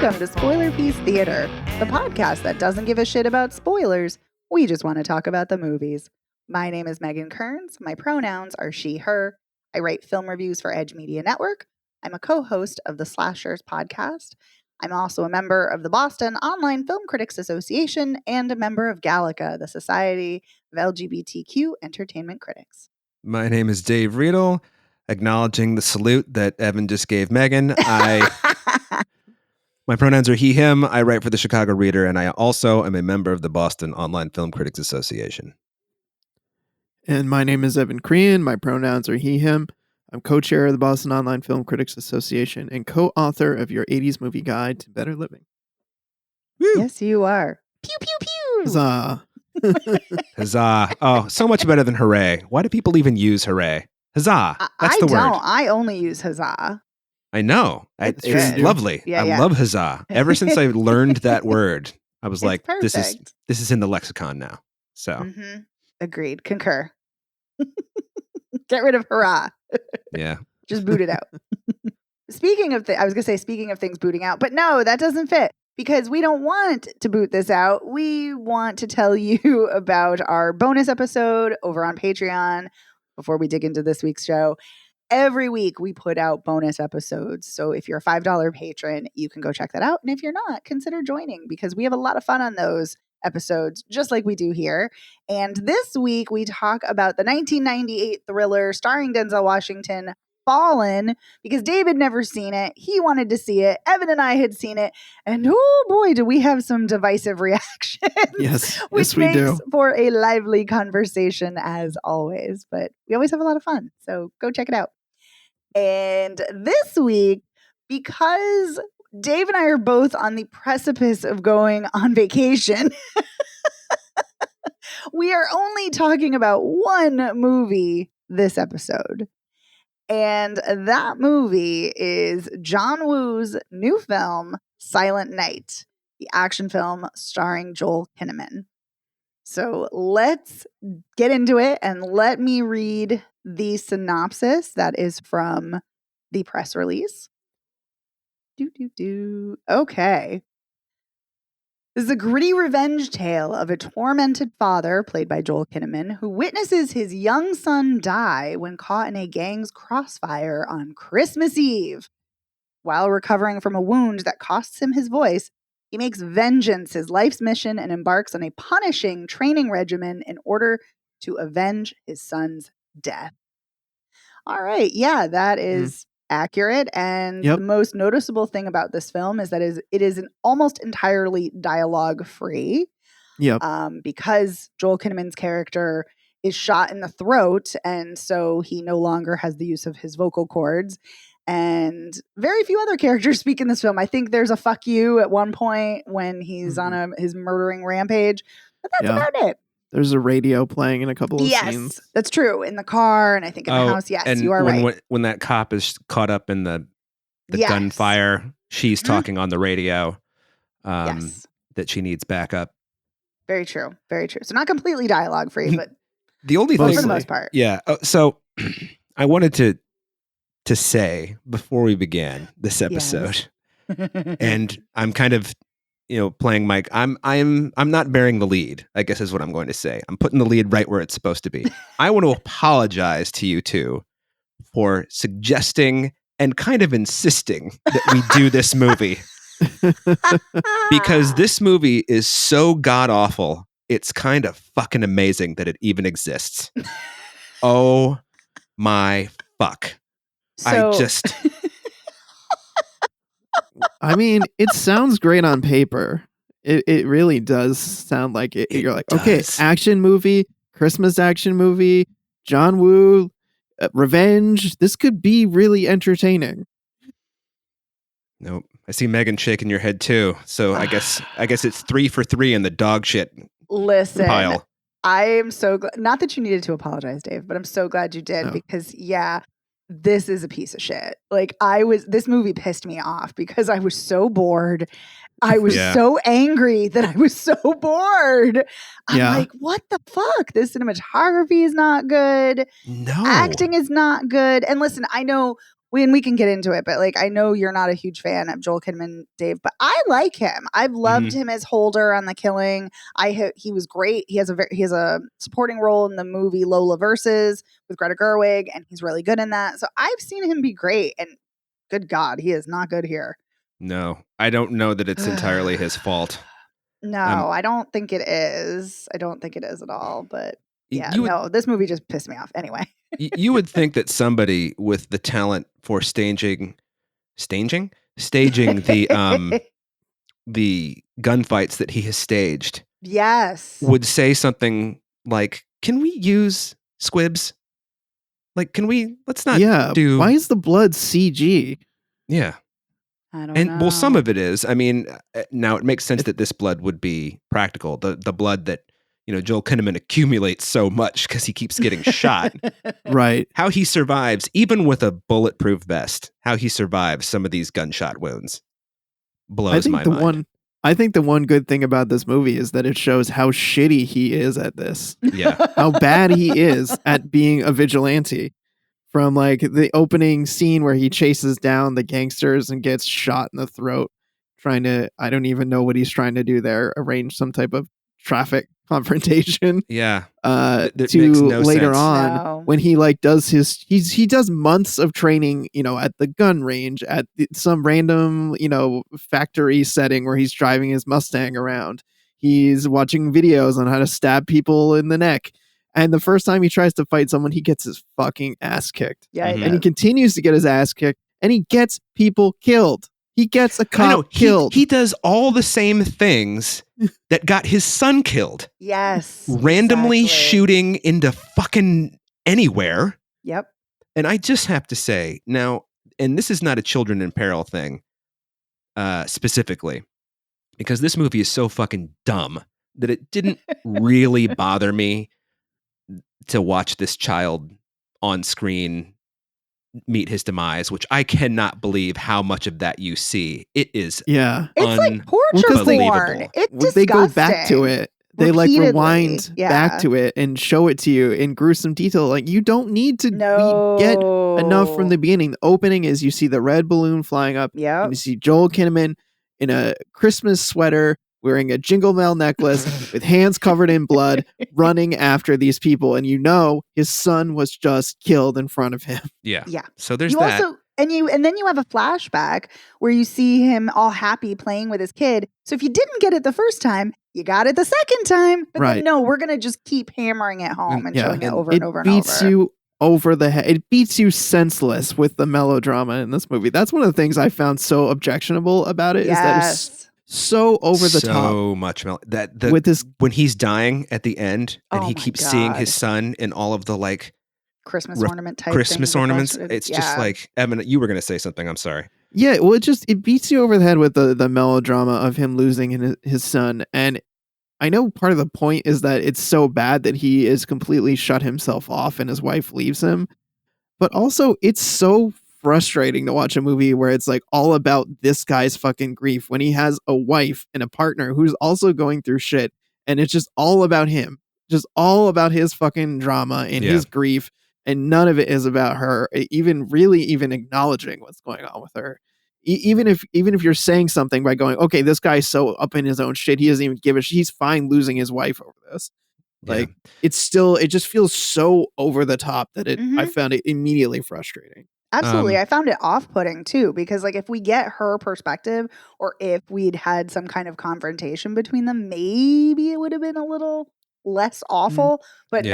Welcome to Spoiler Piece Theater, the podcast that doesn't give a shit about spoilers. We just want to talk about the movies. My name is Megan Kearns. My pronouns are she, her. I write film reviews for Edge Media Network. I'm a co-host of the Slashers podcast. I'm also a member of the Boston Online Film Critics Association and a member of Gallica, the Society of LGBTQ Entertainment Critics. My name is Dave Riedel. Acknowledging the salute that Evan just gave Megan, my pronouns are he, him. I write for the Chicago Reader, and I also am a member of the Boston Online Film Critics Association. And my name is Evan Crean. My pronouns are he, him. I'm co-chair of the Boston Online Film Critics Association and co-author of your 80s movie guide to better living. Woo! Yes, you are. Pew, pew, pew. Huzzah. Huzzah. Oh, so much better than hooray. Why do people even use hooray? Huzzah. That's the word. I only use huzzah. I know. It's It's good. lovely. Yeah, I yeah. love huzzah. Ever since I learned that word, I was It's like, this perfect. is in the lexicon now. So, Mm-hmm. Agreed. Concur. Get rid of hurrah. yeah. Just boot it out. Speaking of things booting out, but no, that doesn't fit because we don't want to boot this out. We want to tell you about our bonus episode over on Patreon before we dig into this week's show. Every week we put out bonus episodes. So if you're a $5 patron, you can go check that out. And if you're not, consider joining because we have a lot of fun on those episodes, just like we do here. And this week we talk about the 1998 thriller starring Denzel Washington, Fallen, because David never seen it. He wanted to see it. Evan and I had seen it. And oh boy, do we have some divisive reactions. Yes, Which we makes do. for a lively conversation as always. But we always have a lot of fun. So go check it out. And this week, because Dave and I are both on the precipice of going on vacation, we are only talking about one movie this episode. And that movie is John Woo's new film, Silent Night, the action film starring Joel Kinnaman. So let's get into it and let me read the synopsis that is from the press release. Okay. This is a gritty revenge tale of a tormented father, played by Joel Kinnaman, who witnesses his young son die when caught in a gang's crossfire on Christmas Eve. While recovering from a wound that costs him his voice, he makes vengeance his life's mission and embarks on a punishing training regimen in order to avenge his son's death. All right. Yeah, that is accurate. And Yep. the most noticeable thing about this film is that it is an almost entirely dialogue free. Yep. Because Joel Kinnaman's character is shot in the throat, and so he no longer has the use of his vocal cords. And very few other characters speak in this film. I think there's a fuck you at one point when he's on his murdering rampage, but that's about it. There's a radio playing in a couple of scenes. Yes, that's true. In the car, and I think in the house. Yes, and you are right. When that cop is caught up in the Yes. gunfire, she's Mhm. talking on the radio Yes, that she needs backup. very true. Very true. So not completely dialogue free, but The only Mostly. thing, for the most part. yeah. So I wanted to say before we began this episode, and I'm kind of, playing Mike. I'm not bearing the lead, I guess is what I'm going to say. I'm putting the lead right where it's supposed to be. I want to apologize to you two for suggesting and kind of insisting that we do this movie because this movie is so god awful. It's kind of fucking amazing that it even exists. Oh my fuck. So, I mean, it sounds great on paper. It really does sound like it. It You're like, okay, does. action movie, Christmas action movie, John Woo, revenge. This could be really entertaining. Nope. I see Megan shaking your head too. So I guess it's 3 for 3 in the dog shit listen, pile. I am so glad. Not that you needed to apologize, Dave, but I'm so glad you did No. because, yeah, this is a piece of shit. Like, this movie pissed me off because I was so bored. I was Yeah. so angry that I was so bored. I'm Yeah. like, what the fuck? This cinematography is not good. No. Acting is not good. And listen, I know we can get into it, but like I know you're not a huge fan of Joel Kinnaman, Dave, but I like him. I've loved him as Holder on The Killing. He was great. He has a supporting role in the movie Lola Versus with Greta Gerwig, and he's really good in that. So I've seen him be great, and good God, he is not good here. No, I don't know that it's entirely his fault. No, I don't think it is. I don't think it is at all. But yeah, this movie just pissed me off. Anyway. You would think that somebody with the talent for staging the the gunfights that he has staged, yes, would say something like, "Can we use squibs? Like, let's not do." Why is the blood CG? Yeah, I don't know. Well, some of it is. I mean, now it makes sense that this blood would be practical. The blood that Joel Kinnaman accumulates so much because he keeps getting shot. Right. How he survives, even with a bulletproof vest, how he survives some of these gunshot wounds blows my mind. I think the one good thing about this movie is that it shows how shitty he is at this. Yeah. How bad he is at being a vigilante. From like the opening scene where he chases down the gangsters and gets shot in the throat, I don't even know what he's trying to do there, arrange some type of traffic confrontation. Yeah. To later on when he like does he does months of training, at the gun range at some random, factory setting where he's driving his Mustang around. He's watching videos on how to stab people in the neck. And the first time he tries to fight someone, he gets his fucking ass kicked. Yeah, and he continues to get his ass kicked, and he gets people killed. He gets a cop killed. He does all the same things that got his son killed. Yes. Randomly shooting into fucking anywhere. Yep. And I just have to say, now, and this is not a children in peril thing, specifically, because this movie is so fucking dumb that it didn't really bother me to watch this child on screen meet his demise, which I cannot believe how much of that you see. It is it's like torture porn. It's disgusting. They go back to it. They like rewind back to it and show it to you in gruesome detail. Like you don't need to get enough from the beginning. The opening is you see the red balloon flying up. Yeah. And you see Joel Kinnaman in a Christmas sweater wearing a Jingle Bell necklace with hands covered in blood, running after these people. And his son was just killed in front of him. Yeah. Yeah. So there's that. And then you have a flashback where you see him all happy playing with his kid. So if you didn't get it the first time, you got it the second time. But then, no, we're going to just keep hammering it home and showing it over and over and over. It beats you over the head. It beats you senseless with the melodrama in this movie. That's one of the things I found so objectionable about it. Yes. Is that it's so over the top. So much with this when he's dying at the end and he keeps seeing his son in all of the like Christmas ornament type Christmas ornaments. It's just like, Evan, you were going to say something. I'm sorry. Yeah, well, it beats you over the head with the melodrama of him losing his son. And I know part of the point is that it's so bad that he is completely shut himself off and his wife leaves him. But also, it's so frustrating to watch a movie where it's like all about this guy's fucking grief when he has a wife and a partner who's also going through shit, and it's just all about him, just all about his fucking drama and his grief, and none of it is about her even acknowledging what's going on with her. Even if you're saying something by going, okay, this guy's so up in his own shit, he doesn't even give a shit, he's fine losing his wife over this. Like it just feels so over the top that I found it immediately frustrating. Absolutely. I found it off-putting too, because like if we get her perspective or if we'd had some kind of confrontation between them, maybe it would have been a little less awful, but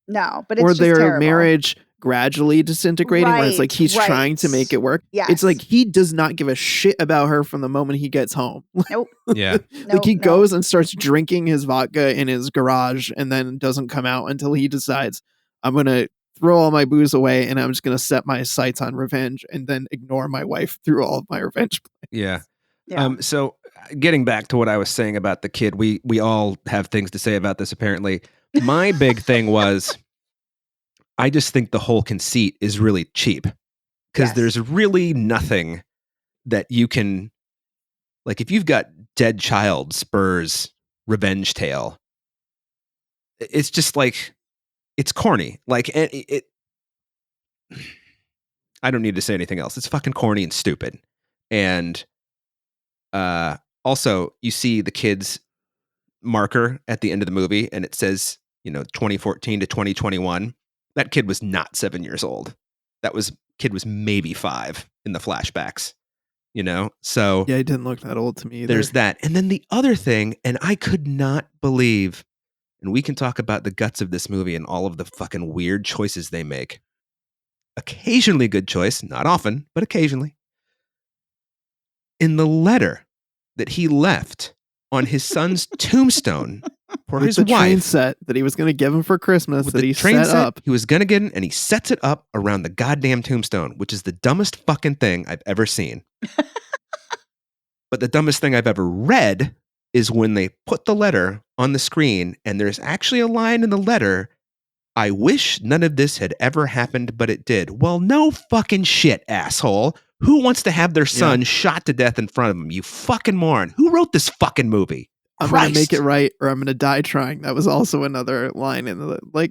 no, but it's or just their terrible. Marriage gradually disintegrating where it's like he's trying to make it work. Yes. It's like he does not give a shit about her from the moment he gets home. Nope. Yeah. Like he goes and starts drinking his vodka in his garage and then doesn't come out until he decides, I'm going to throw all my booze away and I'm just going to set my sights on revenge and then ignore my wife through all of my revenge plans. Yeah. So getting back to what I was saying about the kid, we all have things to say about this apparently. My big thing was I just think the whole conceit is really cheap because there's really nothing that you can, like if you've got dead child Spurs revenge tale, it's just like, it's corny. Like it I don't need to say anything else. It's fucking corny and stupid. And also, you see the kid's marker at the end of the movie, and it says, 2014 to 2021. That kid was not 7 years old. Kid was maybe 5 in the flashbacks. So Yeah, he didn't look that old to me either. there's that. And then the other thing, and I could not believe, and we can talk about the guts of this movie and all of the fucking weird choices they make. Occasionally good choice, not often, but occasionally. In the letter that he left on his son's tombstone for With his the train wife, set that he was going to give him for Christmas with that the he train set up. he was going to get it, and he sets it up around the goddamn tombstone, which is the dumbest fucking thing I've ever seen. But the dumbest thing I've ever read is when they put the letter on the screen, and there's actually a line in the letter, "I wish none of this had ever happened, but it did." Well, no fucking shit, asshole. Who wants to have their son shot to death in front of them? You fucking moron. Who wrote this fucking movie? I'm going to make it right or I'm going to die trying. That was also another line in the, like,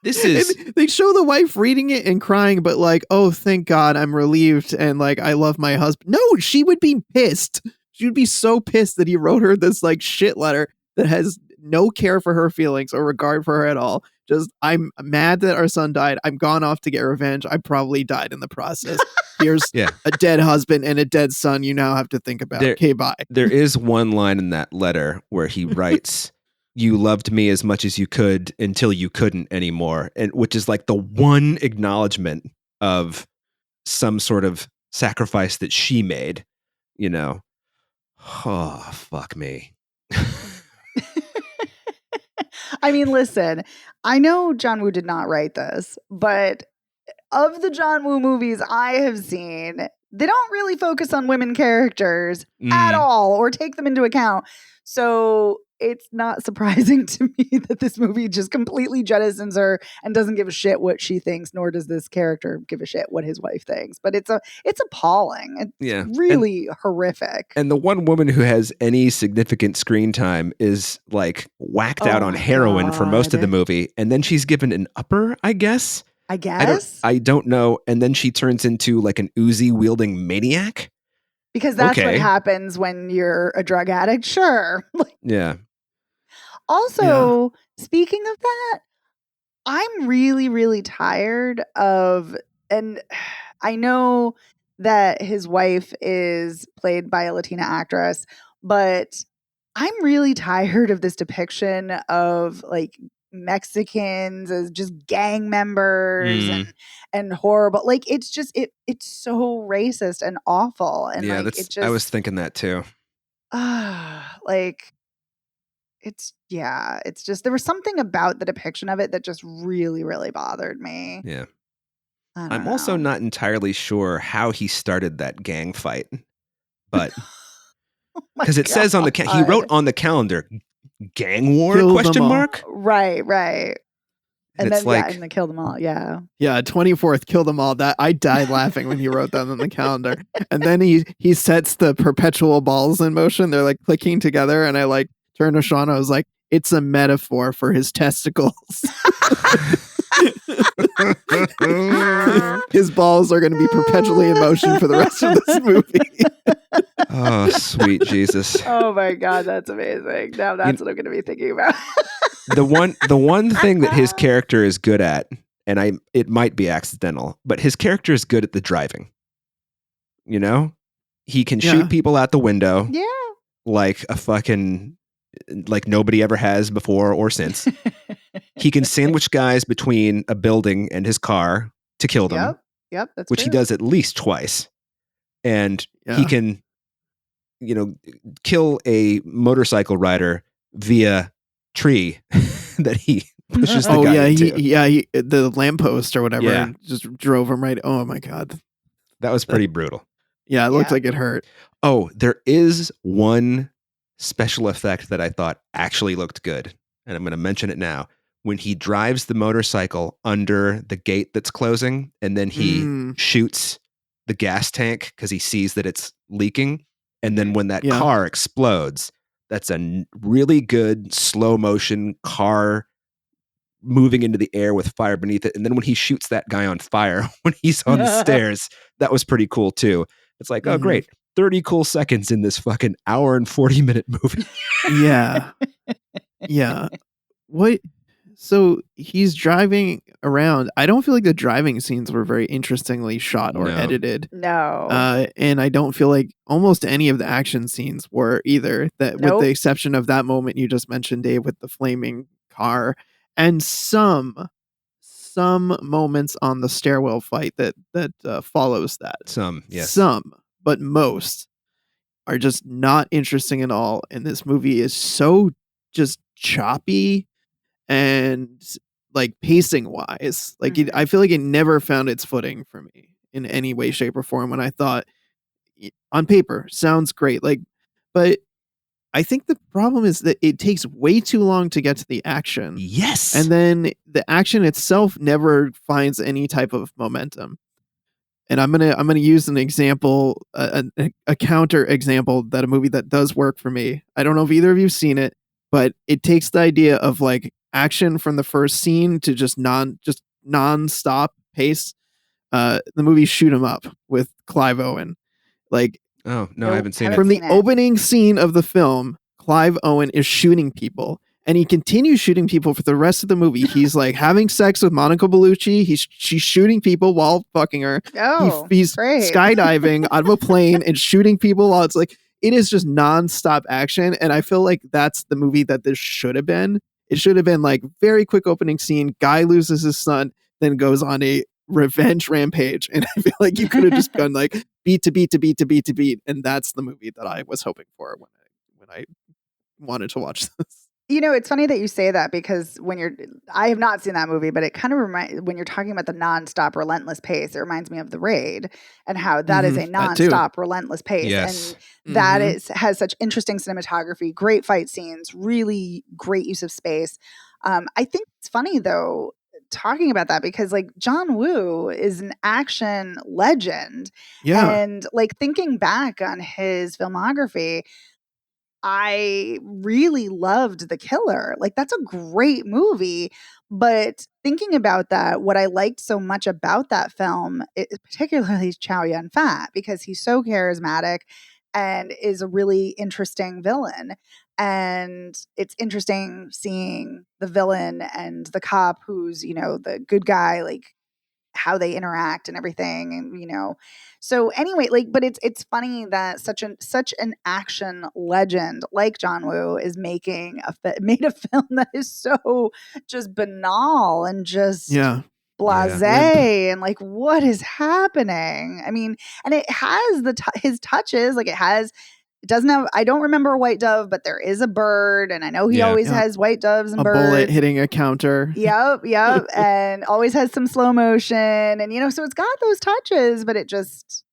This is... they show the wife reading it and crying, but like, oh, thank God, I'm relieved. And like, I love my husband. No, she would be pissed. She would be so pissed that he wrote her this like shit letter that has no care for her feelings or regard for her at all. Just, I'm mad that our son died. I'm gone off to get revenge. I probably died in the process. Here's a dead husband and a dead son you now have to think about. Okay, bye. There is one line in that letter where he writes, "You loved me as much as you could until you couldn't anymore," and which is like the one acknowledgement of some sort of sacrifice that she made. Oh, fuck me. I mean, listen, I know John Woo did not write this, but of the John Woo movies I have seen, they don't really focus on women characters at all or take them into account. So it's not surprising to me that this movie just completely jettisons her and doesn't give a shit what she thinks, nor does this character give a shit what his wife thinks. But it's appalling. It's really horrific. And the one woman who has any significant screen time is like whacked out on heroin for most of the movie. And then she's given an upper, I guess. I don't know. And then she turns into like an Uzi wielding maniac. Because that's what happens when you're a drug addict. Sure. Yeah. Also, speaking of that, I'm really, really tired of, and I know that his wife is played by a Latina actress, but I'm really tired of this depiction of like Mexicans as just gang members and horrible. Like it's just it's so racist and awful. And yeah, like it just, I was thinking that too. Like it's just there was something about the depiction of it that just really, really bothered me. Yeah. I'm also not entirely sure how he started that gang fight, but because it says on the he wrote on the calendar "gang war?" ? Right. And then and they killed them all. Yeah. 24th, kill them all. That I died laughing when he wrote that on the calendar. And then he sets the perpetual balls in motion. They're like clicking together, and I like turned to Sean. I was like, "It's a metaphor for his testicles." His balls are going to be perpetually in motion for the rest of this movie. Oh, sweet Jesus. Oh my God, that's amazing. Now that's what I'm going to be thinking about. The one thing that his character is good at, and it might be accidental, but his character is good at the driving. He can shoot people out the window. Yeah. Like a fucking, like nobody ever has before or since. He can sandwich guys between a building and his car to kill them. Yep, that's which true. he does at least twice. And he can, kill a motorcycle rider via tree that he pushes the guy into. He the lamppost or whatever and just drove him right. Oh my God. That was pretty brutal. Yeah, it looked like it hurt. Oh, there is one special effect that I thought actually looked good. And I'm going to mention it now. When he drives the motorcycle under the gate that's closing, and then he shoots the gas tank because he sees that it's leaking. And then when that car explodes, that's a really good slow motion car moving into the air with fire beneath it. And then when he shoots that guy on fire when he's on the stairs, that was pretty cool too. It's like, oh, great. 30 cool seconds in this fucking hour and 40-minute movie. Yeah. Yeah. What? So he's driving around. I don't feel like the driving scenes were very interestingly shot or edited. No. And I don't feel like almost any of the action scenes were either. That with the exception of that moment you just mentioned, Dave, with the flaming car, and some moments on the stairwell fight that follows that. Some, but most are just not interesting at all. And this movie is so just choppy and like pacing wise, like I feel like it never found its footing for me in any way, shape, or form. When I thought on paper sounds great, like, but I think the problem is that it takes way too long to get to the action. Yes, and then the action itself never finds any type of momentum. And I'm gonna use an example, a counter example that a movie that does work for me. I don't know if either of you've seen it, but it takes the idea of like action from the first scene to just non-stop pace. The movie Shoot 'Em Up with Clive Owen. Like, oh no, I haven't seen it. From the opening scene of the film, Clive Owen is shooting people, and he continues shooting people for the rest of the movie. He's like having sex with Monica Bellucci. She's shooting people while fucking her. Oh, he's skydiving out of a plane and shooting people while it's like, it is just non-stop action. And I feel like that's the movie that this should have been. It should have been like very quick opening scene. Guy loses his son, then goes on a revenge rampage. And I feel like you could have just gone like beat to beat to beat to beat to beat. And that's the movie that I was hoping for when I wanted to watch this. You know, it's funny that you say that because I have not seen that movie, but it kind of when you're talking about the nonstop, relentless pace, it reminds me of The Raid and how that is a nonstop, relentless pace. Yes. And that has such interesting cinematography, great fight scenes, really great use of space. I think it's funny though, talking about that because like John Woo is an action legend. Yeah. And like thinking back on his filmography, I really loved The Killer. Like that's a great movie. But thinking about that, what I liked so much about that film, particularly Chow Yun-fat, because he's so charismatic and is a really interesting villain. And it's interesting seeing the villain and the cop who's, you know, the good guy, like how they interact and everything. And, you know, so anyway, like, but it's funny that such an action legend like John Woo is made a film that is so just banal and just blasé and like, what is happening? I mean, and it has his touches, like it doesn't have, I don't remember White Dove, but there is a bird. And I know he always has white doves and birds. A bullet hitting a counter. Yep. And always has some slow motion. And, you know, so it's got those touches, but it just,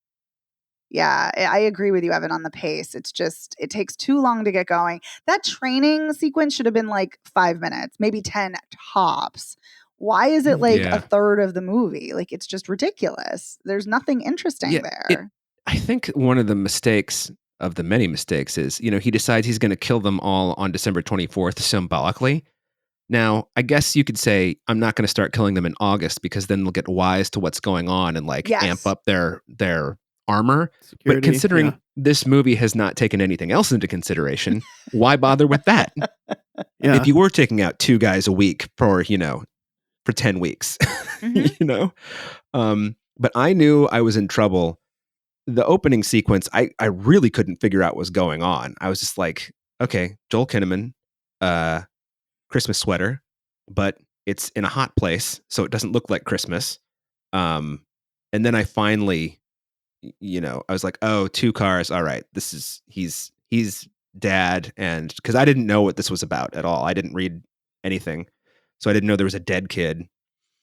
I agree with you, Evan, on the pace. It's just, it takes too long to get going. That training sequence should have been like 5 minutes, maybe 10 tops. Why is it like a third of the movie? Like, it's just ridiculous. There's nothing interesting there. I think one of the mistakes of the many mistakes is, you know, he decides he's going to kill them all on December 24th symbolically. Now, I guess you could say, I'm not going to start killing them in August because then they'll get wise to what's going on and like amp up their armor. Security, but considering this movie has not taken anything else into consideration, why bother with that? If you were taking out 2 guys a week for 10 weeks, you know, but I knew I was in trouble. The opening sequence, I really couldn't figure out what was going on. I was just like, okay, Joel Kinnaman, Christmas sweater, but it's in a hot place, so it doesn't look like Christmas. And then I finally, you know, I was like, oh, 2 cars. All right, he's dad. And because I didn't know what this was about at all. I didn't read anything. So I didn't know there was a dead kid.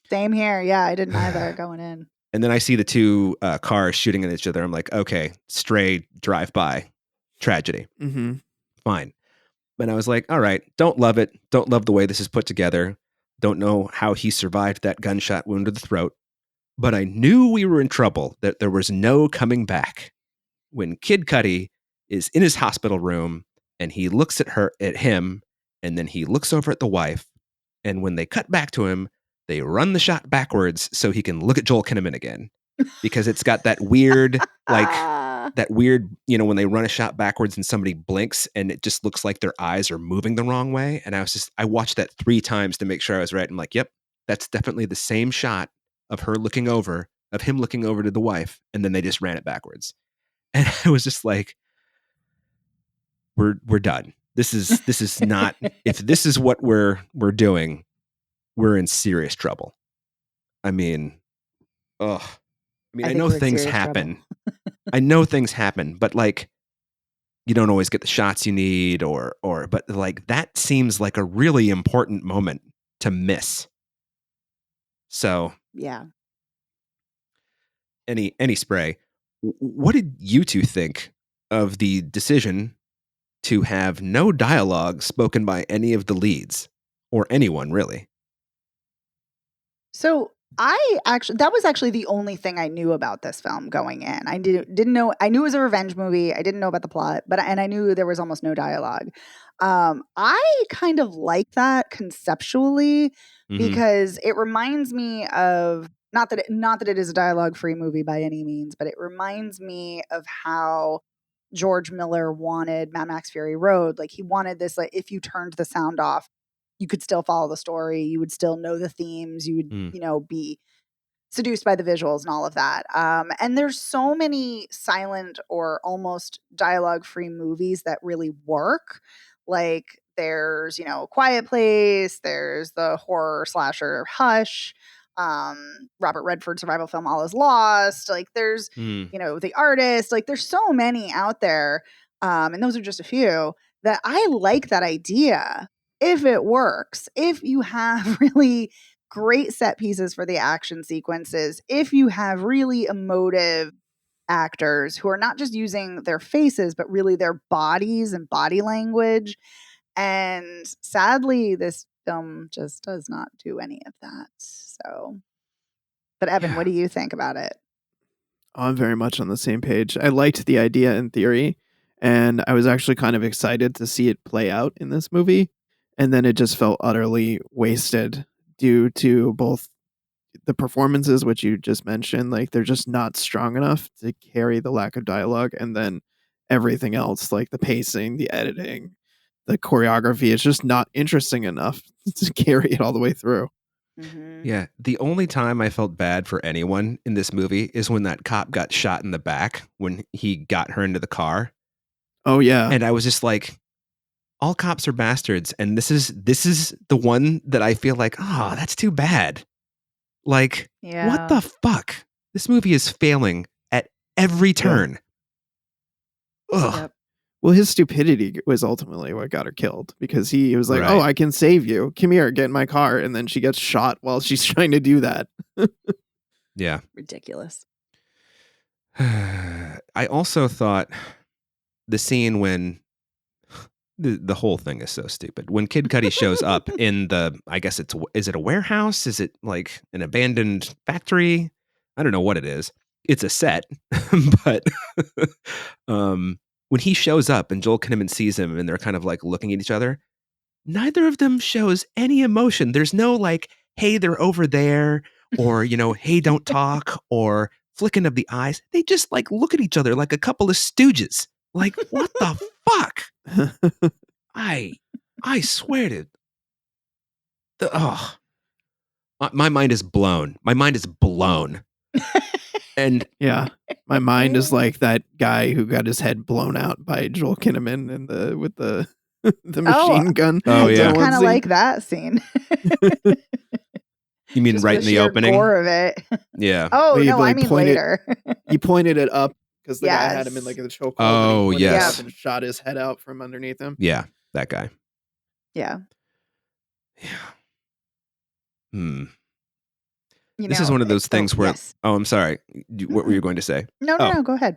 Same here. Yeah, I didn't either going in. And then I see the 2 cars shooting at each other. I'm like, okay, stray drive-by tragedy. Fine. But I was like, all right, don't love it. Don't love the way this is put together. Don't know how he survived that gunshot wound to the throat. But I knew we were in trouble, that there was no coming back. When Kid Cudi is in his hospital room and he looks at him, and then he looks over at the wife, And when they cut back to him, they run the shot backwards so he can look at Joel Kinnaman again. Because it's got that weird, when they run a shot backwards and somebody blinks and it just looks like their eyes are moving the wrong way. And I watched that 3 times to make sure I was right. I'm like, yep, that's definitely the same shot of him looking over to the wife. And then they just ran it backwards. And I was just like, we're done. This is not, if this is what we're doing, we're in serious trouble. I mean, I know things happen. I know things happen, but like, you don't always get the shots you need but like that seems like a really important moment to miss. So yeah. Any spray. What did you two think of the decision to have no dialogue spoken by any of the leads or anyone really? So that was actually the only thing I knew about this film going in. I didn't know. I knew it was a revenge movie. I didn't know about the plot, and I knew there was almost no dialogue. I kind of like that conceptually because it reminds me of not that it is a dialogue-free movie by any means, but it reminds me of how George Miller wanted Mad Max Fury Road. Like he wanted this, like if you turned the sound off, you could still follow the story. You would still know the themes. You would, be seduced by the visuals and all of that. And there's so many silent or almost dialogue-free movies that really work. Like there's, Quiet Place. There's the horror slasher Hush. Robert Redford survival film All Is Lost. Like there's, The Artist. Like there's so many out there. And those are just a few that I like that idea. If it works, if you have really great set pieces for the action sequences, if you have really emotive actors who are not just using their faces, but really their bodies and body language. And sadly, this film just does not do any of that. So, but Evan, what do you think about it? I'm very much on the same page. I liked the idea in theory, and I was actually kind of excited to see it play out in this movie. And then it just felt utterly wasted due to both the performances, which you just mentioned, like they're just not strong enough to carry the lack of dialogue. And then everything else, like the pacing, the editing, the choreography, is just not interesting enough to carry it all the way through. Mm-hmm. Yeah. The only time I felt bad for anyone in this movie is when that cop got shot in the back when he got her into the car. Oh, yeah. And I was just like, all cops are bastards, and this is the one that I feel like, that's too bad. Like, what the fuck? This movie is failing at every turn. Ugh. Yep. Well, his stupidity was ultimately what got her killed because he was like, Right. "Oh, I can save you. Come here, get in my car," and then she gets shot while she's trying to do that. Yeah. Ridiculous. I also thought the scene when the whole thing is so stupid. When Kid Cudi shows up in I guess is it a warehouse? Is it like an abandoned factory? I don't know what it is. It's a set, but when he shows up and Joel Kinnaman sees him and they're kind of like looking at each other, neither of them shows any emotion. There's no like, hey, they're over there, or, hey, don't talk, or flicking of the eyes. They just like look at each other like a couple of stooges. Like, what the fuck? I swear to my mind is blown. My mind is blown. And yeah, my mind is like that guy who got his head blown out by Joel Kinnaman and with the machine gun. Oh yeah, I kind of like that scene. You mean just right in the opening? Gore of it. Yeah. Oh Well, no, I mean later. He pointed it up because the guy had him in like the chokehold. Oh yes, and shot his head out from underneath him. Yeah, that guy. Yeah. Yeah. This is one of those things where. Yes. Oh, I'm sorry. What were you going to say? No, go ahead.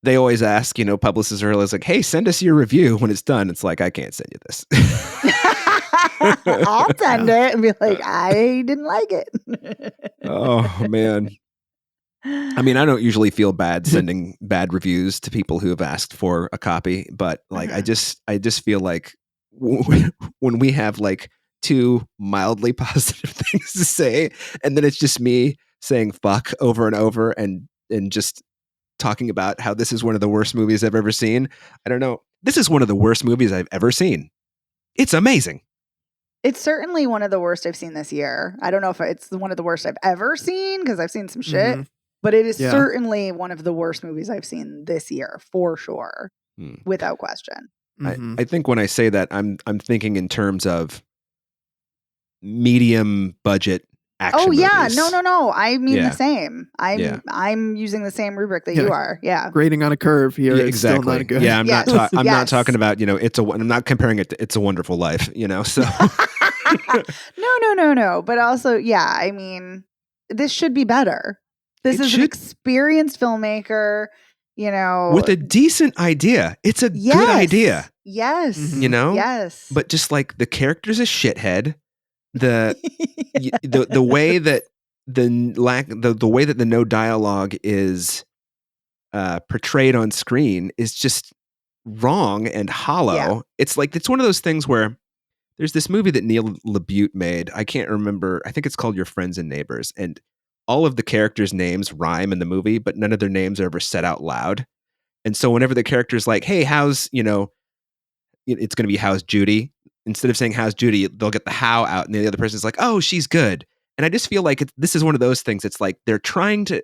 They always ask, publicists are always like, "Hey, send us your review when it's done." It's like, I can't send you this. I'll send it and be like, I didn't like it. Oh man. I mean, I don't usually feel bad sending bad reviews to people who have asked for a copy, but like, I just feel like when we have like two mildly positive things to say, and then it's just me saying fuck over and over and just talking about how this is one of the worst movies I've ever seen. I don't know. This is one of the worst movies I've ever seen. It's amazing. It's certainly one of the worst I've seen this year. I don't know if it's one of the worst I've ever seen because I've seen some shit, but it is certainly one of the worst movies I've seen this year for sure, without question. I think when I say that, I'm thinking in terms of medium budget action movies. No. I mean the same. I'm using the same rubric that you are. Yeah. Grading on a curve here. Yeah, it's exactly. Still not good. Yeah, I'm not talking about, I'm not comparing it to It's a Wonderful Life, so. No. But also, I mean, this should be better. This is an experienced filmmaker, with a decent idea. It's a good idea. Yes. Yes. But just like the character's a shithead. The way that the way that the no dialogue is portrayed on screen is just wrong and hollow. Yeah. It's one of those things where there's this movie that Neil LaBute made. I can't remember. I think it's called Your Friends and Neighbors, and all of the characters' names rhyme in the movie, but none of their names are ever said out loud. And so whenever the character's like, "Hey, how's it's going to be how's Judy." Instead of saying how's Judy, they'll get the how out, and the other person's like, "Oh, she's good." And I just feel like this is one of those things. It's like they're trying to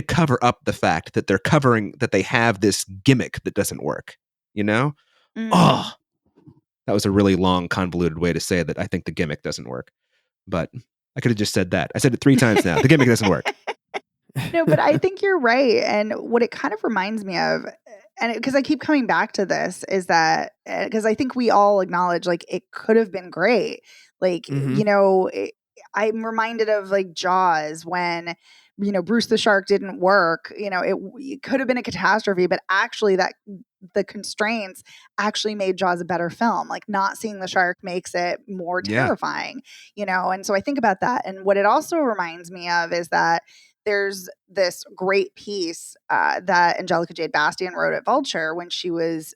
cover up the fact that that they have this gimmick that doesn't work. Oh, that was a really long, convoluted way to say that I think the gimmick doesn't work. But I could have just said that. I said it 3 times now. The gimmick doesn't work. No, but I think you're right. And what it kind of reminds me of, and because I keep coming back to this, is that because I think we all acknowledge it could have been great. I'm reminded of Jaws when Bruce the Shark didn't work. It could have been a catastrophe, but actually the constraints actually made Jaws a better film. Not seeing the shark makes it more terrifying. And so I think about that, and what it also reminds me of is that there's this great piece that Angelica Jade Bastian wrote at Vulture when she was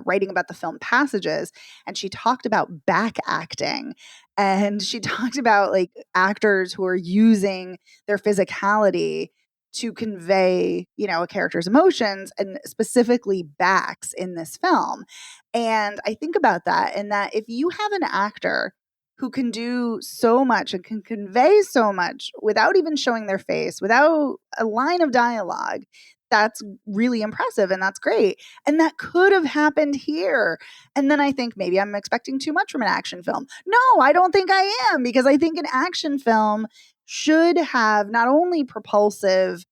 writing about the film Passages, and she talked about back acting, and she talked about actors who are using their physicality to convey, a character's emotions, and specifically backs in this film. And I think about that, and that if you have an actor who can do so much and can convey so much without even showing their face, without a line of dialogue, that's really impressive and that's great. And that could have happened here. And then I think maybe I'm expecting too much from an action film. No, I don't think I am, because I think an action film should have not only propulsive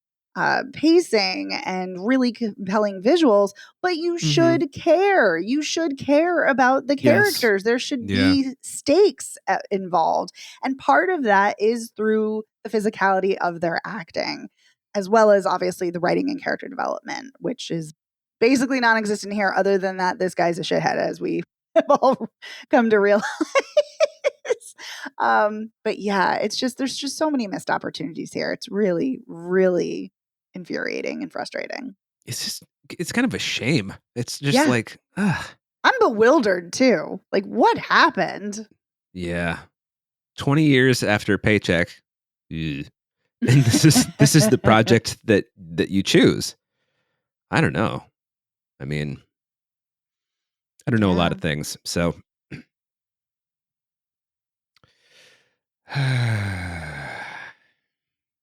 pacing and really compelling visuals, but you should care. You should care about the characters. Yes. There should be stakes involved. And part of that is through the physicality of their acting, as well as obviously the writing and character development, which is basically non-existent here, other than that this guy's a shithead, as we have all come to realize. But yeah, there's just so many missed opportunities here. It's really, really infuriating and frustrating. It's kind of a shame. It's just I'm bewildered too. What happened? Yeah. 20 years after Paycheck. And this is the project that you choose. I don't know. I mean, I don't know a lot of things. So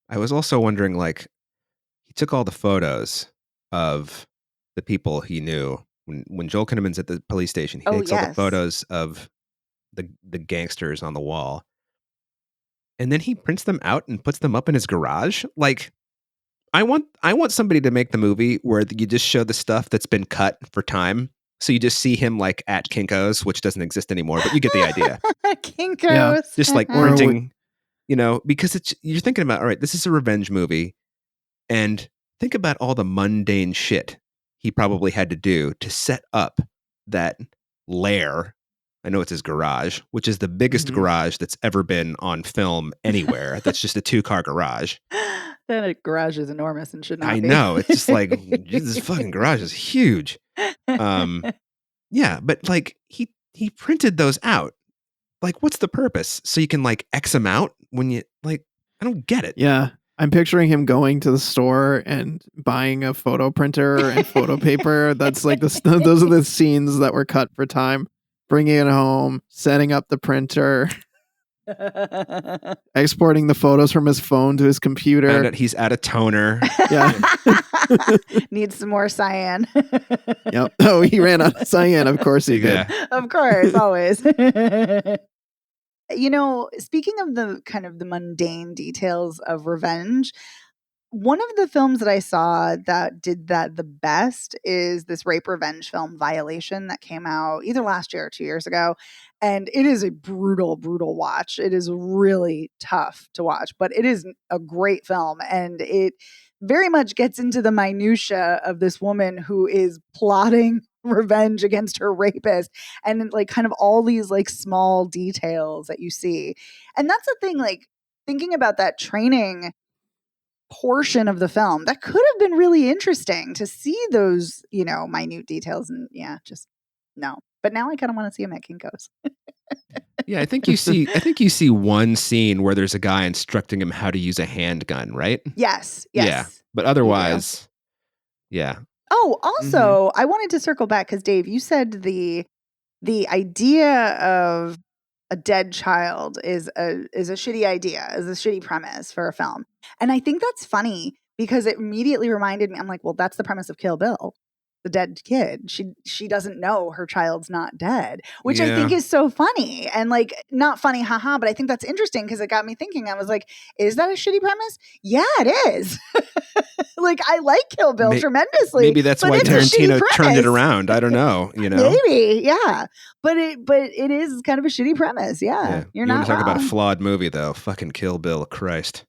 I was also wondering, he took all the photos of the people he knew when Joel Kinnaman's at the police station. He takes all the photos of the gangsters on the wall, and then he prints them out and puts them up in his garage. I want somebody to make the movie where you just show the stuff that's been cut for time. So you just see him at Kinko's, which doesn't exist anymore, but you get the idea. Kinko's. Just printing, because you're thinking about, all right, this is a revenge movie. And think about all the mundane shit he probably had to do to set up that lair. I know it's his garage, which is the biggest garage that's ever been on film anywhere. That's just a 2-car garage. That garage is enormous and should not be. I know. It's just this fucking garage is huge. Yeah, but he printed those out. like, what's the purpose? So you can like X them out when you like, I don't get it. Yeah. I'm picturing him going to the store and buying a photo printer and photo paper. That's like those are the scenes that were cut for time. Bringing it home, setting up the printer, exporting the photos from his phone to his computer. Found out he's out of toner. Yeah. Needs some more cyan. Yep. Oh, he ran out of cyan. Of course he did. Yeah. Of course, always. You know, speaking of the kind of the mundane details of revenge, one of the films that I saw that did that the best is this rape revenge film, Violation, that came out either last year or 2 years ago. And it is a brutal, brutal watch. It is really tough to watch, but it is a great film. And it very much gets into the minutia of this woman who is plotting revenge against her rapist, and like kind of all these like small details that you see. And that's the thing, like thinking about that training portion of the film, that could have been really interesting to see those, you know, minute details. And yeah, just no. But now I kind of want to see him at Kinko's. Yeah, I think you see one scene where there's a guy instructing him how to use a handgun, right? Yes. Yeah. But otherwise, yeah. Oh, also, I wanted to circle back because Dave, you said the idea of a dead child is a shitty idea, is a shitty premise for a film. And I think that's funny because it immediately reminded me, I'm like, well, that's the premise of Kill Bill. The dead kid. She doesn't know her child's not dead, which I think is so funny and like not funny, haha, but I think that's interesting because it got me thinking. I was like, is that a shitty premise? Yeah, it is. Like I like Kill Bill tremendously. Maybe that's why Tarantino turned it around. I don't know. You know, maybe, yeah. But it is kind of a shitty premise. Yeah. You're not talking about a flawed movie though. Fucking Kill Bill, Christ.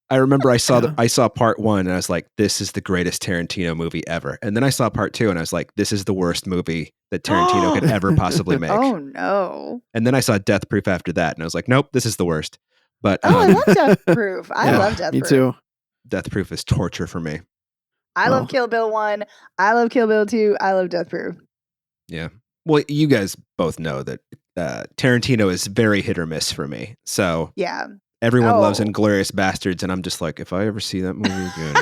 I remember I saw part 1 and I was like, this is the greatest Tarantino movie ever. And then I saw part 2 and I was like, this is the worst movie that Tarantino could ever possibly make. Oh no. And then I saw Death Proof after that and I was like, nope, this is the worst. But I love Death Proof. I love Death Proof. Me too. Death Proof is torture for me. I love Kill Bill 1. I love Kill Bill 2. I love Death Proof. Yeah. Well, you guys both know that Tarantino is very hit or miss for me. So yeah. Everyone loves Inglourious Bastards, and I'm just like, if I ever see that movie again.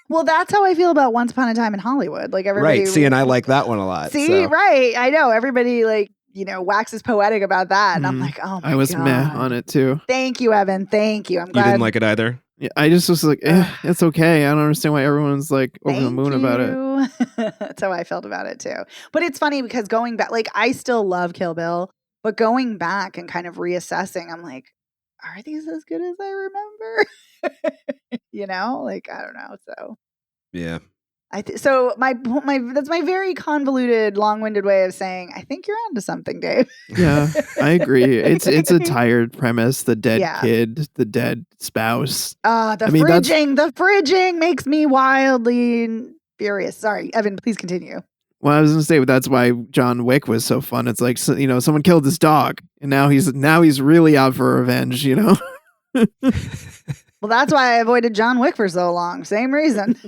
Well, that's how I feel about Once Upon a Time in Hollywood. Like everybody, right? See, and I like that one a lot. See, right? I know everybody like waxes poetic about that, and I'm like, oh my god, I was meh on it too. Thank you, Evan. Thank you. I'm glad you didn't like it either. Yeah, I just was like, it's okay. I don't understand why everyone's like over the moon about it. That's how I felt about it too. But it's funny because going back, like I still love Kill Bill. But going back and kind of reassessing, I'm like, are these as good as I remember? Like, I don't know. So, yeah. So my that's my very convoluted, long-winded way of saying, I think you're onto something, Dave. Yeah, I agree. It's a tired premise. The dead kid, the dead spouse. The fridging makes me wildly furious. Sorry, Evan, please continue. Well, I was going to say that's why John Wick was so fun. It's like, someone killed his dog, and now he's really out for revenge. Well, that's why I avoided John Wick for so long. Same reason.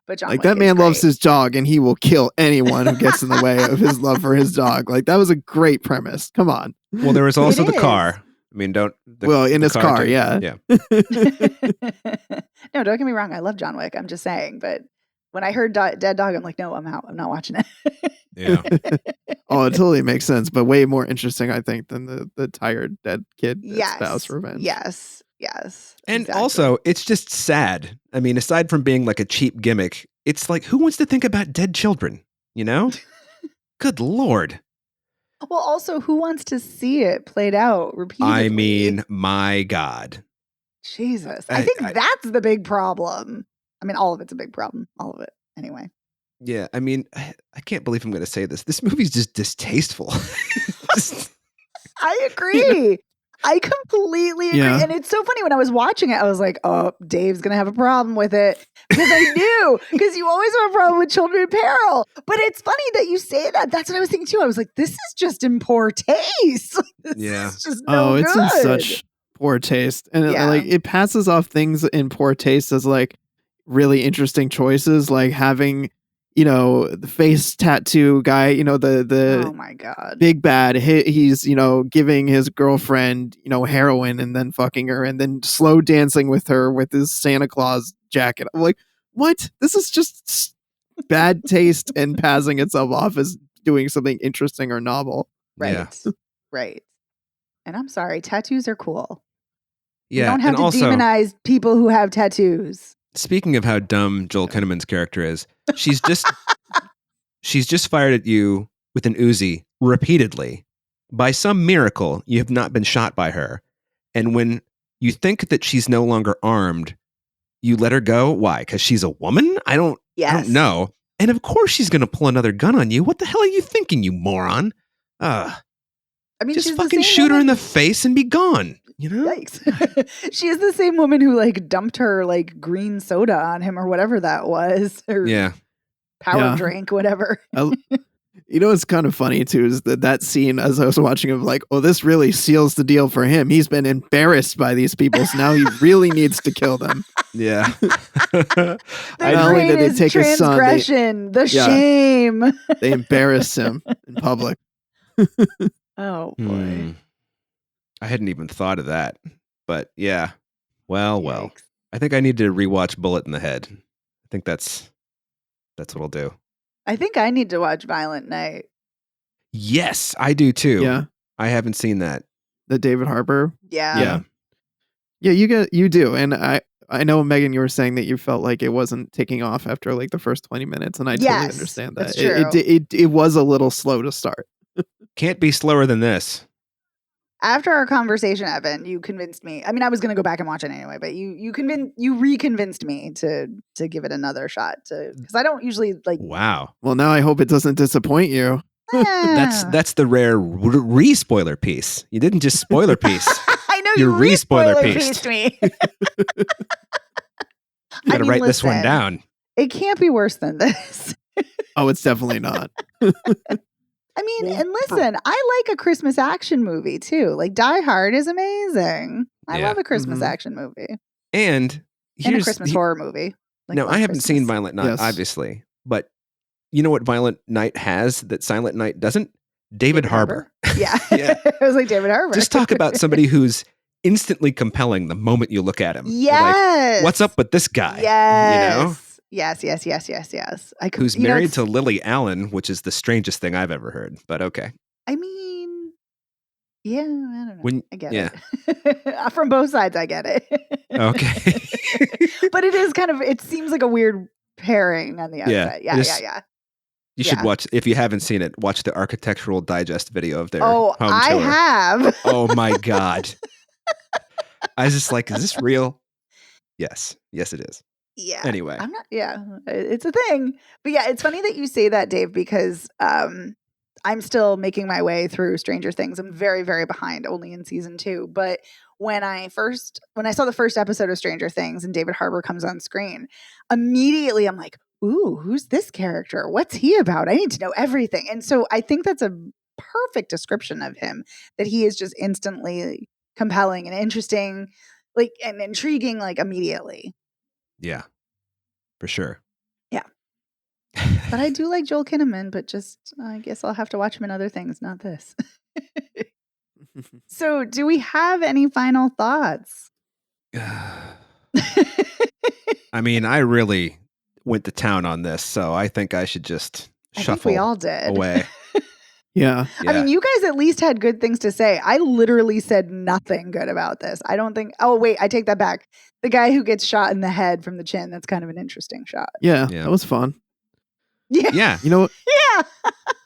But John Wick that man loves his dog, and he will kill anyone who gets in the way of his love for his dog. Like that was a great premise. Come on. Well, there was also the car. I mean, in his car, yeah. No, don't get me wrong. I love John Wick. I'm just saying, but. When I heard dead dog, I'm like, no, I'm out. I'm not watching it. Yeah. Oh, it totally makes sense, but way more interesting, I think, than the tired dead kid spouse revenge. Yes. And also, it's just sad. I mean, aside from being like a cheap gimmick, it's like, who wants to think about dead children? Good Lord. Well, also, who wants to see it played out repeatedly? I mean, my God. Jesus. I think that's the big problem. I mean, all of it's a big problem. All of it. Anyway. Yeah. I mean, I can't believe I'm going to say this. This movie's just distasteful. I agree. I completely agree. Yeah. And it's so funny when I was watching it, I was like, oh, Dave's going to have a problem with it. Because I knew, because you always have a problem with children in peril. But it's funny that you say that. That's what I was thinking too. I was like, this is just in poor taste. This is just no it's good. In such poor taste. And it passes off things in poor taste as like, really interesting choices, like having the face tattoo guy, the Oh my god. big bad, he's giving his girlfriend heroin and then fucking her and then slow dancing with her with his Santa Claus jacket. I'm like, what? This is just bad taste and passing itself off as doing something interesting or novel. Right. Yeah. Right. And I'm sorry, tattoos are cool. Yeah. You don't have and to also, demonize people who have tattoos. speaking of how dumb Joel Kinnaman's character is, she's just fired at you with an Uzi repeatedly. By some miracle, you have not been shot by her. And when you think that she's no longer armed, you let her go. Why? Because she's a woman? I don't know. And of course she's going to pull another gun on you. What the hell are you thinking, you moron? I mean, Just she's the fucking same shoot her in woman- the face and be gone. Yikes. She is the same woman who like dumped her like green soda on him or whatever that was. Or Yeah. power Yeah. drink, whatever. What's kind of funny too is that scene as I was watching him, like, oh, this really seals the deal for him. He's been embarrassed by these people, so now he really needs to kill them. Yeah. The Not only did they greatest take his son, transgression, the Yeah. shame. They embarrassed him in public. Oh boy. Hmm. I hadn't even thought of that. But yeah. Well. Yikes. I think I need to rewatch Bullet in the Head. I think that's what I'll do. I think I need to watch Violent Night. Yes, I do too. Yeah, I haven't seen that. the David Harbour. Yeah. Yeah, you do, and I know, Megan, you were saying that you felt like it wasn't taking off after like the first 20 minutes, and I totally Yes, understand that. that's true. It was a little slow to start. Can't be slower than this. After our conversation, Evan, you convinced me. I mean, I was going to go back and watch it anyway, but you reconvinced me to give it another shot because I don't usually like. Wow. Well, now I hope it doesn't disappoint you. That's the rare re-spoiler piece. You didn't just spoiler piece. I know You're you re-spoiler re-spoiler pieced. pieced me. You gotta write this one listen, down. It can't be worse than this. Oh, it's definitely not. I mean, and listen, I like a Christmas action movie too. Like Die Hard is amazing. I Yeah. love a Christmas Mhm. action movie And and a here's Christmas horror movie. Like, now love I haven't seen Christmas. Violent Night, Yes. obviously, but you know what Violent Night has that Silent Night doesn't? David Harbour. Yeah. Yeah. I was like David Harbour. Just talk about somebody who's instantly compelling the moment you look at him. Like, Yes. what's up with this guy? Yes. You know? Yes. Who's married to Lily Allen, which is the strangest thing I've ever heard. But okay. I mean, yeah, I don't know. When I get yeah. it. From both sides, I get it. Okay. But it is kind of, it seems like a weird pairing on the Yeah, outside. Yeah, it yeah, is- yeah. You should Yeah. watch, if you haven't seen it, watch the Architectural Digest video of their Oh, home I tour. have. Oh my God. I was just like, is this real? Yes. Yes, it is. Yeah. Anyway. I'm not, yeah, it's a thing. But yeah, it's funny that you say that, Dave, because I'm still making my way through Stranger Things. I'm very, very behind, only in season 2. But when I saw the first episode of Stranger Things and David Harbour comes on screen, immediately I'm like, ooh, who's this character? What's he about? I need to know everything. And so I think that's a perfect description of him, that he is just instantly compelling and interesting, like, and intriguing, like, immediately. Yeah. For sure. Yeah. But I do like Joel Kinnaman, but just I guess I'll have to watch him in other things, not this. So, do we have any final thoughts? I mean, I really went to town on this, so I think I should just I think shuffle we all did. away. Yeah. Yeah. I mean, you guys at least had good things to say. I literally said nothing good about this. I don't think. Oh, wait, I take that back. The guy who gets shot in the head from the chin, that's kind of an interesting shot. Yeah, Yeah. that was fun. Yeah. yeah. You know, Yeah.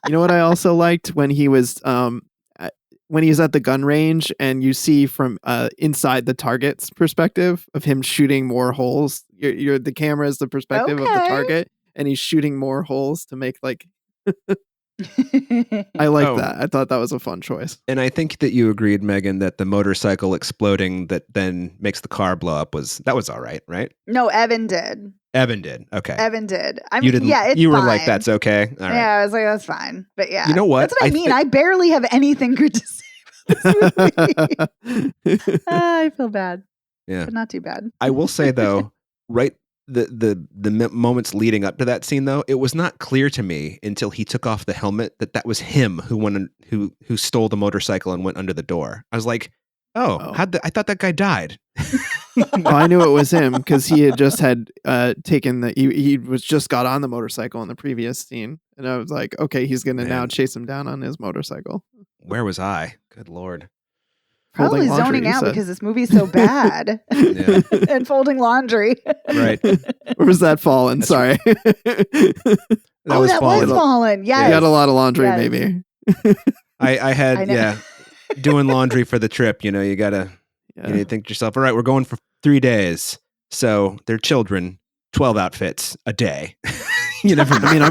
you know what I also liked when he was when he was at the gun range and you see from inside the target's perspective of him shooting more holes. You're the camera is the perspective of the Okay. target, and he's shooting more holes to make like. I like Oh. that. I thought that was a fun choice. And I think that you agreed, Megan, that the motorcycle exploding that then makes the car blow up was all right, right? No, Evan did. Evan did. Okay. Evan did. I mean, you didn't. yeah, it's you were fine. like, that's okay. All right. Yeah, I was like, that's fine. But yeah, You know what? That's what I I mean. thi- I barely have anything good to say about this movie. I feel bad, Yeah. but not too bad. I will say though, right the moments leading up to that scene, though, it was not clear to me until he took off the helmet that was him who stole the motorcycle and went under the door. I was like, oh. I thought that guy died. Well, I knew it was him because he had just taken he was just got on the motorcycle in the previous scene, and I was like, okay, he's gonna now chase him down on his motorcycle. Where was I? Good Lord. Probably zoning out because this movie's so bad. And folding laundry. Right. Where was that Fallen? Sorry. that was Fallen. Yeah. You got a lot of laundry, maybe. I had doing laundry for the trip. You know, you gotta you think to yourself, all right, we're going for 3 days. So they're children, 12 outfits a day. You never know. I mean,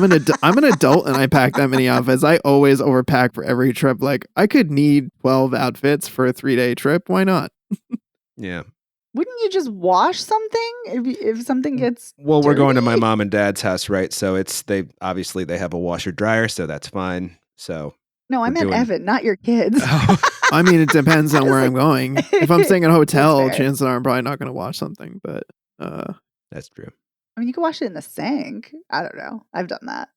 I'm an adult and I pack that many outfits. I always overpack for every trip. Like, I could need 12 outfits for a 3-day trip. Why not? Yeah. Wouldn't you just wash something if something gets Well, dirty? We're going to my mom and dad's house, right? So they have a washer dryer, so that's fine. So no, I meant Evan, not your kids. I mean, it depends on where I'm going. If I'm staying in a hotel, chances are I'm probably not going to wash something. But that's true. I mean, you can wash it in the sink. I don't know. I've done that.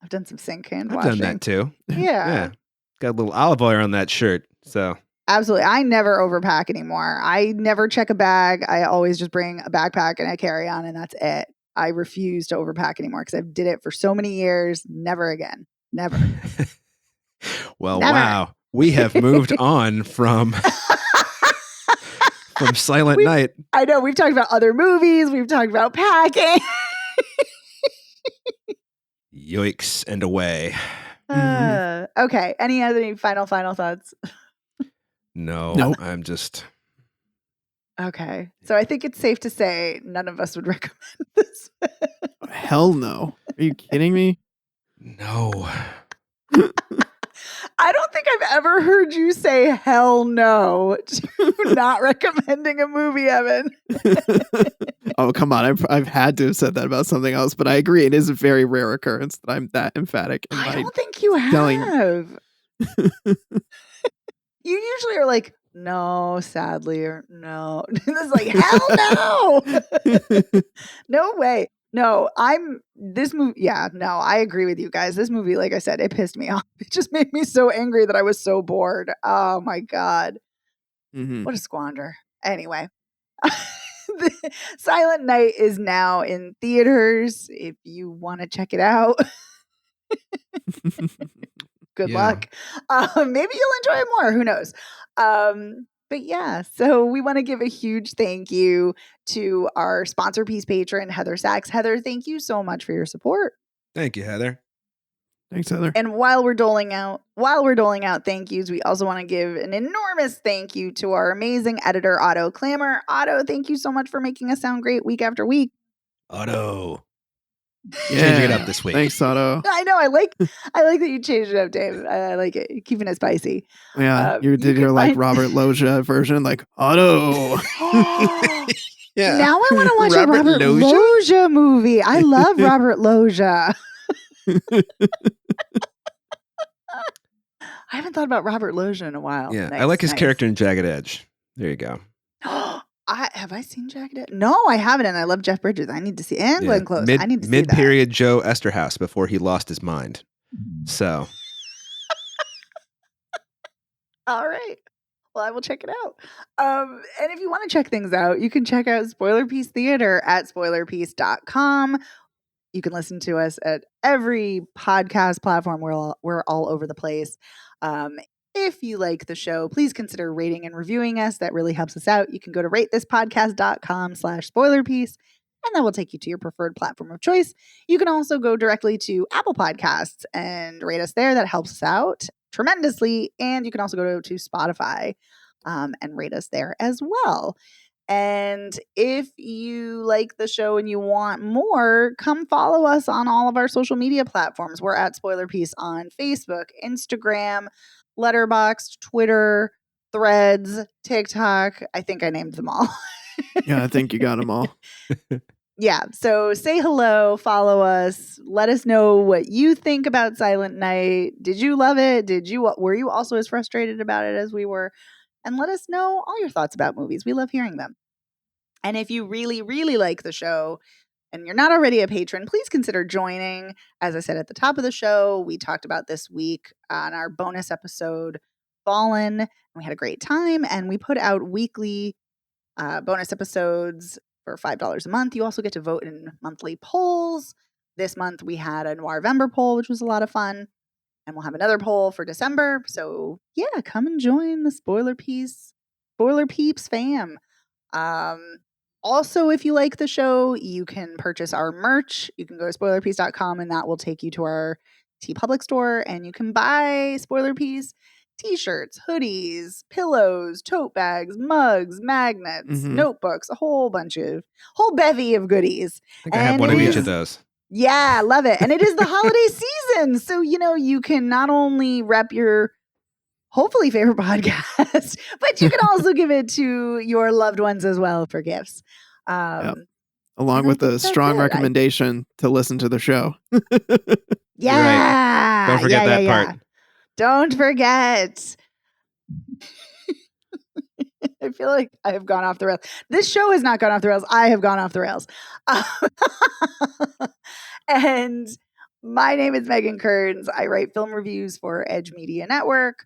I've done some sink hand washing. I've done that too. Yeah. Got a little olive oil on that shirt. So absolutely. I never overpack anymore. I never check a bag. I always just bring a backpack and a carry-on, and that's it. I refuse to overpack anymore because I did it for so many years. Never again. Never. Well, never. Wow. We have moved on from Silent Night. I know. We've talked about other movies. We've talked about packing. Yoicks and away. Okay. Any other final thoughts? No. Nope. I'm just... Okay. So I think it's safe to say none of us would recommend this. Hell no. Are you kidding me? No. I don't think I've ever heard you say hell no to not recommending a movie, Evan. Oh, come on. I've had to have said that about something else, but I agree. It is a very rare occurrence that I'm that emphatic. I don't think you have. You usually are like, no, sadly, or no. It's like, hell no. No way. No, this movie. Yeah, no, I agree with you guys. This movie, like I said, it pissed me off. It just made me so angry that I was so bored. Oh my God. Mm-hmm. What a squander. Anyway, Silent Night is now in theaters. If you want to check it out, good luck. Maybe you'll enjoy it more. Who knows? But yeah, so we want to give a huge thank you to our sponsor piece patron, Heather Sachs. Heather, thank you so much for your support. Thank you, Heather. Thanks, Heather. And while we're doling out thank yous, we also want to give an enormous thank you to our amazing editor, Otto Clamor. Otto, thank you so much for making us sound great week after week. Otto. Yeah. Changing it up this week. Thanks, Otto. I know. I like that you changed it up, Dave. I like it. Keeping it spicy. Yeah. You did your like Robert Loggia version, like Otto. Yeah. Now I want to watch a Robert Loggia movie. I love Robert Loggia. I haven't thought about Robert Loggia in a while. Yeah. Nice, I like his character in Jagged Edge. There you go. Have I seen Jagged Edge? No, I haven't, and I love Jeff Bridges. I need to see Glenn Close. I need to see that. Mid-period Joe Esterhaus before he lost his mind. So. All right. Well, I will check it out. And if you want to check things out, you can check out Spoiler Piece Theater at spoilerpiece.com. You can listen to us at every podcast platform. We're all over the place. If you like the show, please consider rating and reviewing us. That really helps us out. You can go to ratethispodcast.com/spoilerpiece, and that will take you to your preferred platform of choice. You can also go directly to Apple Podcasts and rate us there. That helps us out tremendously. And you can also go to Spotify and rate us there as well. And if you like the show and you want more, come follow us on all of our social media platforms. We're at Spoiler Piece on Facebook, Instagram, Letterboxd, Twitter, Threads, TikTok. I think I named them all. Yeah, I think you got them all. Yeah. So say hello, follow us, let us know what you think about Silent Night. Did you love it? Were you also as frustrated about it as we were? And let us know all your thoughts about movies. We love hearing them. And if you really, really like the show, and you're not already a patron, please consider joining. As I said at the top of the show, we talked about this week on our bonus episode, Fallen. We had a great time, and we put out weekly bonus episodes for $5 a month. You also get to vote in monthly polls. This month we had a Noirvember poll, which was a lot of fun. And we'll have another poll for December. So yeah, come and join the Spoiler Peeps fam. Also, if you like the show, you can purchase our merch. You can go to spoilerpeace.com and that will take you to our TeePublic store, and you can buy Spoiler Peace t-shirts, hoodies, pillows, tote bags, mugs, magnets, notebooks, a whole bevy of goodies. I think I have one of each of those. Yeah, love it. And it is the holiday season. So, you can not only rep your hopefully favorite podcast, but you can also give it to your loved ones as well for gifts. Along with a strong recommendation to listen to the show. Yeah. Right. Don't forget that part. Don't forget. I feel like I have gone off the rails. This show has not gone off the rails. I have gone off the rails. And my name is Megan Kearns. I write film reviews for Edge Media Network.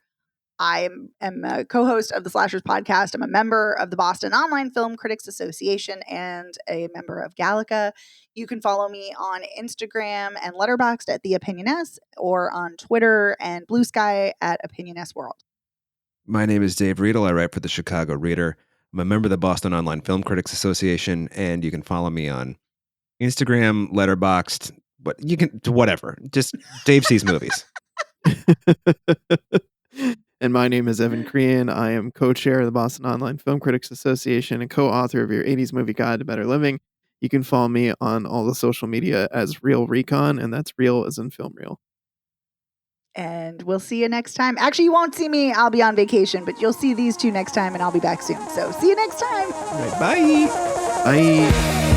I am a co-host of the Slashers podcast. I'm a member of the Boston Online Film Critics Association and a member of Gallica. You can follow me on Instagram and Letterboxd at The Opinioness, or on Twitter and Blue Sky at Opinioness World. My name is Dave Riedel. I write for the Chicago Reader. I'm a member of the Boston Online Film Critics Association, and you can follow me on Instagram, Letterboxd, whatever. Just Dave sees movies. And my name is Evan Crean. I am co-chair of the Boston Online Film Critics Association and co-author of your 80s Movie Guide to Better Living. You can follow me on all the social media as Real Recon, and that's real as in film reel. And we'll see you next time. Actually, you won't see me. I'll be on vacation, but you'll see these two next time, and I'll be back soon. So see you next time. All right, bye. Bye.